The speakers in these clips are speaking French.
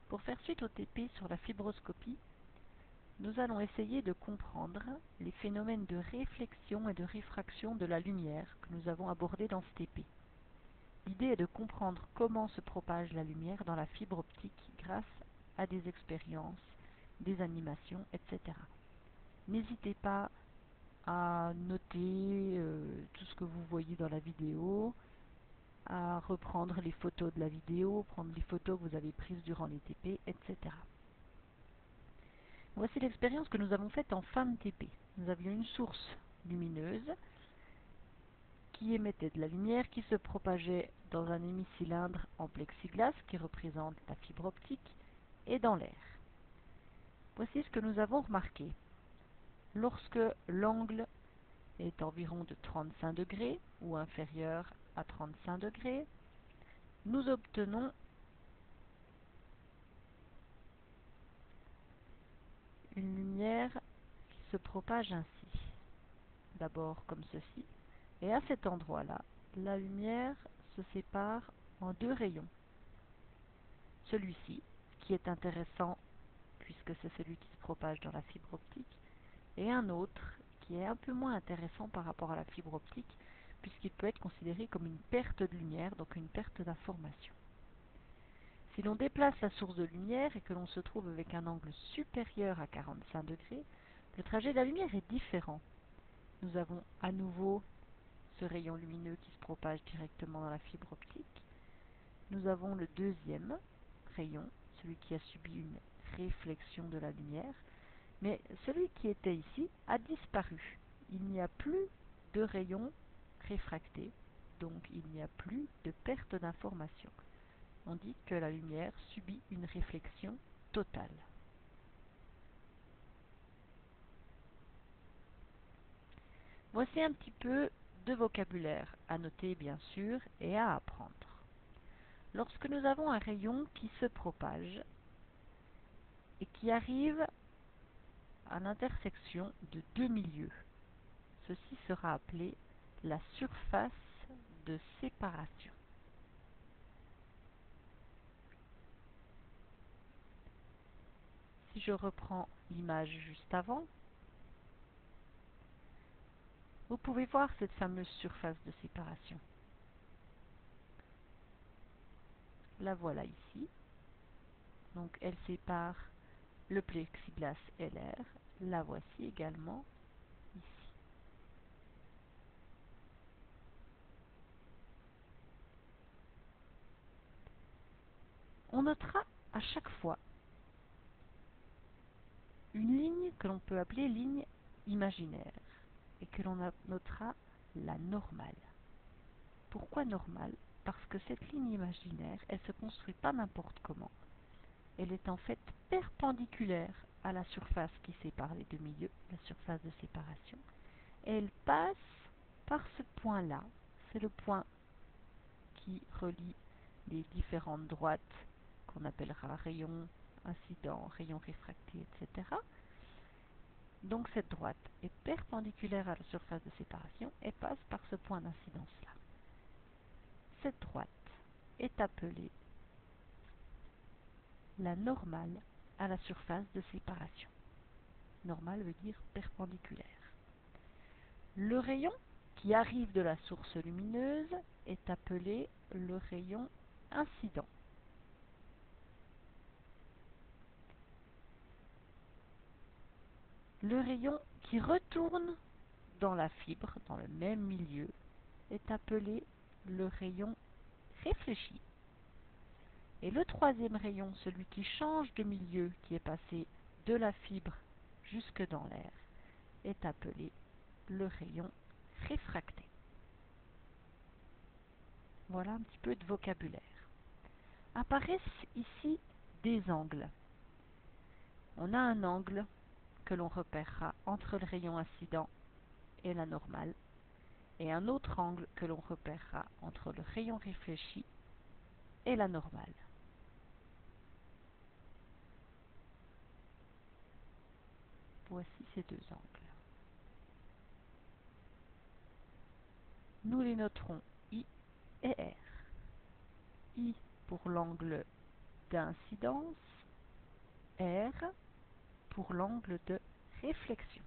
Pour faire suite au TP sur la fibroscopie, nous allons essayer de comprendre les phénomènes de réflexion et de réfraction de la lumière que nous avons abordés dans ce TP. L'idée est de comprendre comment se propage la lumière dans la fibre optique grâce à des expériences, des animations, etc. N'hésitez pas à noter tout ce que vous voyez dans la vidéo, à reprendre les photos de la vidéo, prendre les photos que vous avez prises durant les TP, etc. Voici l'expérience que nous avons faite en fin de TP. Nous avions une source lumineuse qui émettait de la lumière qui se propageait dans un hémicylindre en plexiglas qui représente la fibre optique et dans l'air. Voici ce que nous avons remarqué. Lorsque l'angle est environ de 35 degrés ou inférieur à 35 degrés, nous obtenons une lumière qui se propage ainsi. D'abord comme ceci. Et à cet endroit-là, la lumière se sépare en deux rayons. Celui-ci, qui est intéressant puisque c'est celui qui se propage dans la fibre optique, et un autre qui est un peu moins intéressant par rapport à la fibre optique puisqu'il peut être considéré comme une perte de lumière, donc une perte d'information. Si l'on déplace la source de lumière et que l'on se trouve avec un angle supérieur à 45 degrés, le trajet de la lumière est différent. Nous avons à nouveau ce rayon lumineux qui se propage directement dans la fibre optique. Nous avons le deuxième rayon, celui qui a subi une réflexion de la lumière, mais celui qui était ici a disparu. Il n'y a plus de rayon réfracté, donc il n'y a plus de perte d'information. On dit que la lumière subit une réflexion totale. Voici un petit peu de vocabulaire à noter bien sûr et à apprendre. Lorsque nous avons un rayon qui se propage et qui arrive à l'intersection de deux milieux, ceci sera appelé la surface de séparation. Si je reprends l'image juste avant, vous pouvez voir cette fameuse surface de séparation. La voilà ici. Donc elle sépare le plexiglas et l'air. La voici également ici. On notera à chaque fois une ligne que l'on peut appeler ligne imaginaire et que l'on notera la normale. Pourquoi normale? Parce que cette ligne imaginaire, elle ne se construit pas n'importe comment. Elle est en fait perpendiculaire à la surface qui sépare les deux milieux, la surface de séparation. Et elle passe par ce point-là. C'est le point qui relie les différentes droites qu'on appellera rayon incident, rayon réfracté, etc. Donc cette droite est perpendiculaire à la surface de séparation et passe par ce point d'incidence-là. Cette droite est appelée la normale à la surface de séparation. Normale veut dire perpendiculaire. Le rayon qui arrive de la source lumineuse est appelé le rayon incident. Le rayon qui retourne dans la fibre, dans le même milieu, est appelé le rayon réfléchi. Et le troisième rayon, celui qui change de milieu, qui est passé de la fibre jusque dans l'air, est appelé le rayon réfracté. Voilà un petit peu de vocabulaire. Apparaissent ici des angles. On a un angle que l'on repérera entre le rayon incident et la normale, et un autre angle que l'on repérera entre le rayon réfléchi et la normale. Voici ces deux angles. Nous les noterons I et R. I pour l'angle d'incidence R pour l'angle de réflexion.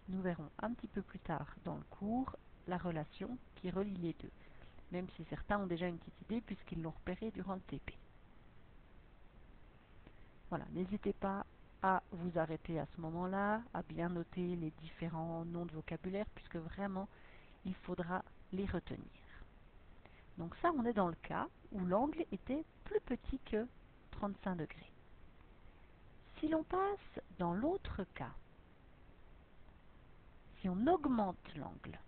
Nous verrons un petit peu plus tard dans le cours la relation qui relie les deux, même si certains ont déjà une petite idée puisqu'ils l'ont repéré durant le TP. Voilà, n'hésitez pas à vous arrêter à ce moment-là, à bien noter les différents noms de vocabulaire, puisque vraiment, il faudra les retenir. Donc ça, on est dans le cas où l'angle était plus petit que 35 degrés. Si l'on passe dans l'autre cas, si on augmente l'angle,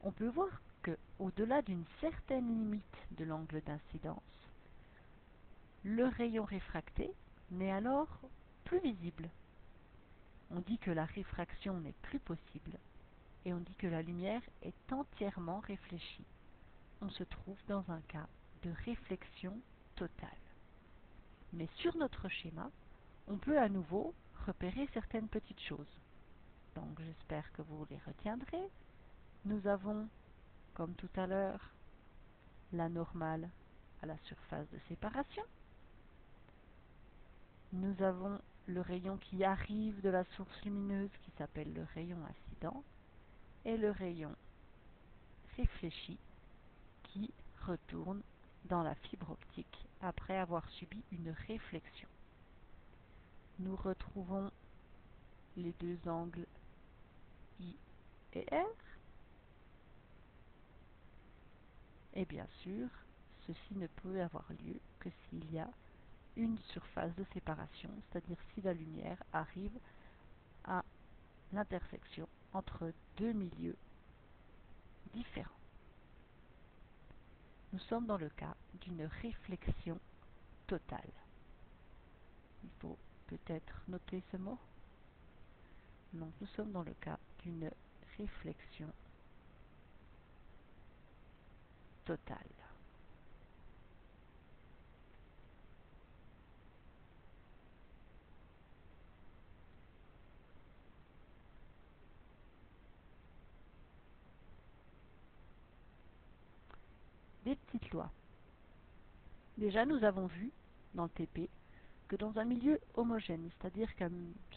on peut voir que au-delà d'une certaine limite de l'angle d'incidence, le rayon réfracté n'est alors plus visible. On dit que la réfraction n'est plus possible et on dit que la lumière est entièrement réfléchie. On se trouve dans un cas de réflexion totale. Mais sur notre schéma, on peut à nouveau repérer certaines petites choses. Donc j'espère que vous les retiendrez. Nous avons, comme tout à l'heure, la normale à la surface de séparation. Nous avons le rayon qui arrive de la source lumineuse qui s'appelle le rayon incident et le rayon réfléchi qui retourne dans la fibre optique après avoir subi une réflexion. Nous retrouvons les deux angles I et R. Et bien sûr, ceci ne peut avoir lieu que s'il y a une surface de séparation, c'est-à-dire si la lumière arrive à l'intersection entre deux milieux différents. Nous sommes dans le cas d'une réflexion totale. Il faut peut-être noter ce mot. Donc nous sommes dans le cas d'une réflexion totale. Des petites lois. Déjà, nous avons vu dans le TP que dans un milieu homogène, c'est-à-dire que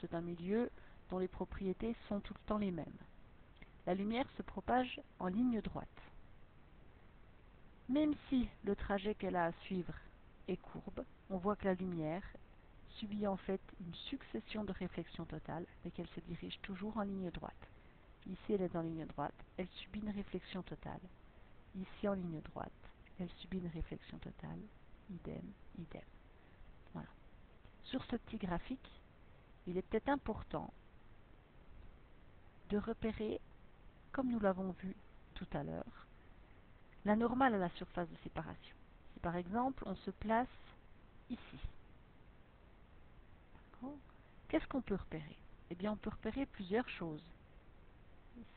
c'est un milieu dont les propriétés sont tout le temps les mêmes, la lumière se propage en ligne droite. Même si le trajet qu'elle a à suivre est courbe, on voit que la lumière subit en fait une succession de réflexions totales, mais qu'elle se dirige toujours en ligne droite. Ici, elle est en ligne droite, elle subit une réflexion totale. Ici, en ligne droite, elle subit une réflexion totale. Idem, idem. Voilà. Sur ce petit graphique, il est peut-être important de repérer, comme nous l'avons vu tout à l'heure, la normale à la surface de séparation. Si par exemple, on se place ici, qu'est-ce qu'on peut repérer? Eh bien, on peut repérer plusieurs choses.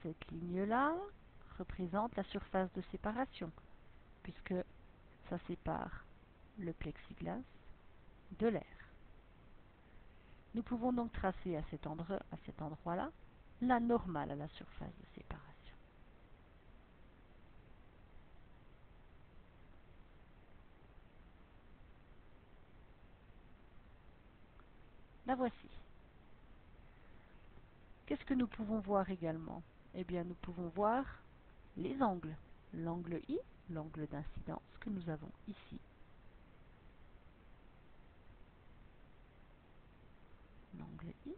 Cette ligne-là représente la surface de séparation, puisque ça sépare le plexiglas de l'air. Nous pouvons donc tracer à cet endroit-là la normale à la surface de séparation. La voici. Qu'est-ce que nous pouvons voir également? Eh bien, nous pouvons voir les angles. L'angle I, l'angle d'incidence que nous avons ici. L'angle I.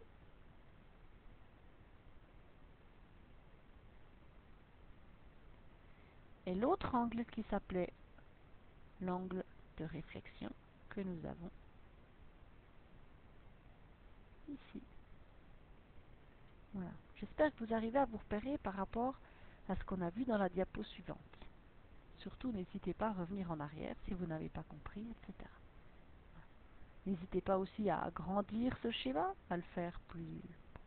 Et l'autre angle qui s'appelait l'angle de réflexion que nous avons ici. Voilà. J'espère que vous arrivez à vous repérer par rapport à ce qu'on a vu dans la diapo suivante. Surtout, n'hésitez pas à revenir en arrière si vous n'avez pas compris, etc. N'hésitez pas aussi à agrandir ce schéma, à le faire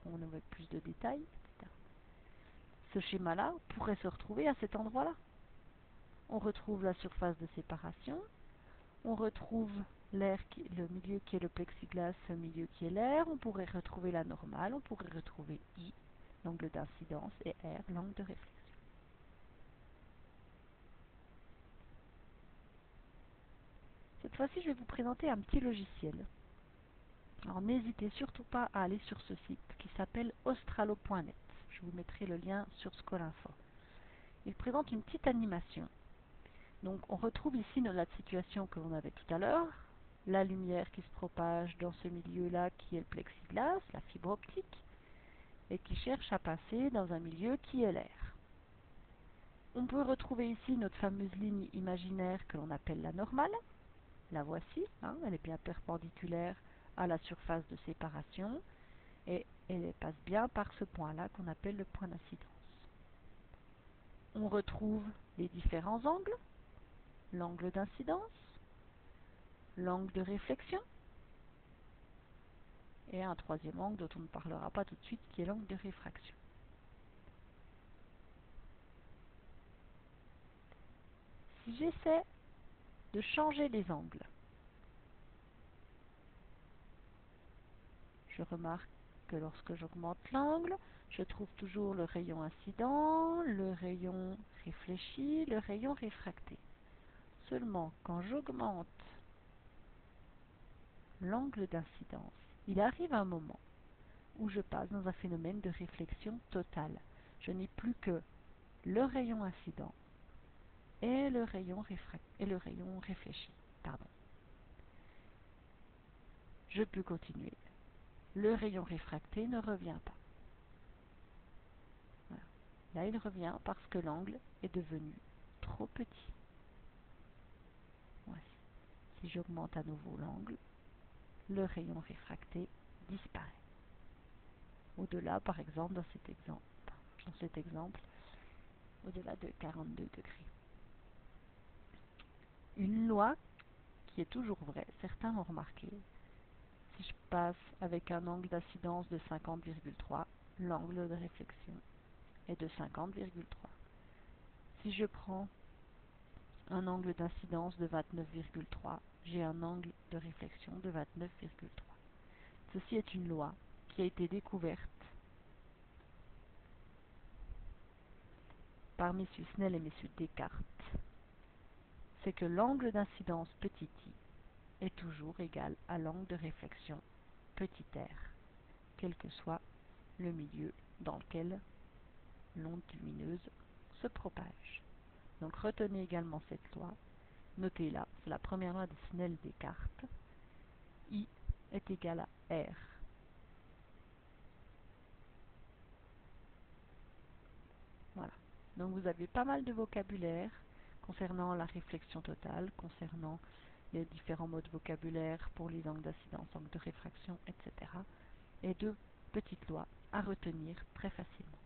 avec plus de détails, etc. Ce schéma-là pourrait se retrouver à cet endroit-là. On retrouve la surface de séparation, on retrouve l'air, le milieu qui est le plexiglas, le milieu qui est l'air, on pourrait retrouver la normale, on pourrait retrouver I, l'angle d'incidence, et R, l'angle de réflexion. Cette fois-ci, je vais vous présenter un petit logiciel Alors n'hésitez surtout pas à aller sur ce site qui s'appelle australo.net. Je vous mettrai le lien sur Scholinfo. Il présente une petite animation. Donc on retrouve ici la situation que l'on avait tout à l'heure, la lumière qui se propage dans ce milieu-là qui est le plexiglas, la fibre optique, et qui cherche à passer dans un milieu qui est l'air. On peut retrouver ici notre fameuse ligne imaginaire que l'on appelle la normale. La voici, hein, elle est bien perpendiculaire à la surface de séparation et elle passe bien par ce point-là qu'on appelle le point d'incidence. On retrouve les différents angles, l'angle d'incidence, l'angle de réflexion et un troisième angle dont on ne parlera pas tout de suite qui est l'angle de réfraction. Si j'essaie de changer les angles, je remarque que lorsque j'augmente l'angle, je trouve toujours le rayon incident, le rayon réfléchi, le rayon réfracté. Seulement, quand j'augmente l'angle d'incidence, il arrive un moment où je passe dans un phénomène de réflexion totale. Je n'ai plus que le rayon incident et le rayon réfléchi. Pardon. Je peux continuer. Le rayon réfracté ne revient pas. Voilà. Là, il revient parce que l'angle est devenu trop petit. Voici. Si j'augmente à nouveau l'angle, le rayon réfracté disparaît. Au-delà, par exemple, dans cet exemple, au-delà de 42 degrés. Une loi qui est toujours vraie, certains l'ont remarqué. Si je passe avec un angle d'incidence de 50,3, l'angle de réflexion est de 50,3. Si je prends un angle d'incidence de 29,3, j'ai un angle de réflexion de 29,3. Ceci est une loi qui a été découverte par messieurs Snell et messieurs Descartes. C'est que l'angle d'incidence petit i est toujours égal à l'angle de réflexion petit r, quel que soit le milieu dans lequel l'onde lumineuse se propage. Donc retenez également cette loi, notez-la, c'est la première loi de Snell-Descartes. I est égal à R. Voilà. Donc vous avez pas mal de vocabulaire concernant la réflexion totale, concernant les différents modes vocabulaires pour les angles d'incidence, angles de réfraction, etc. Et deux petites lois à retenir très facilement.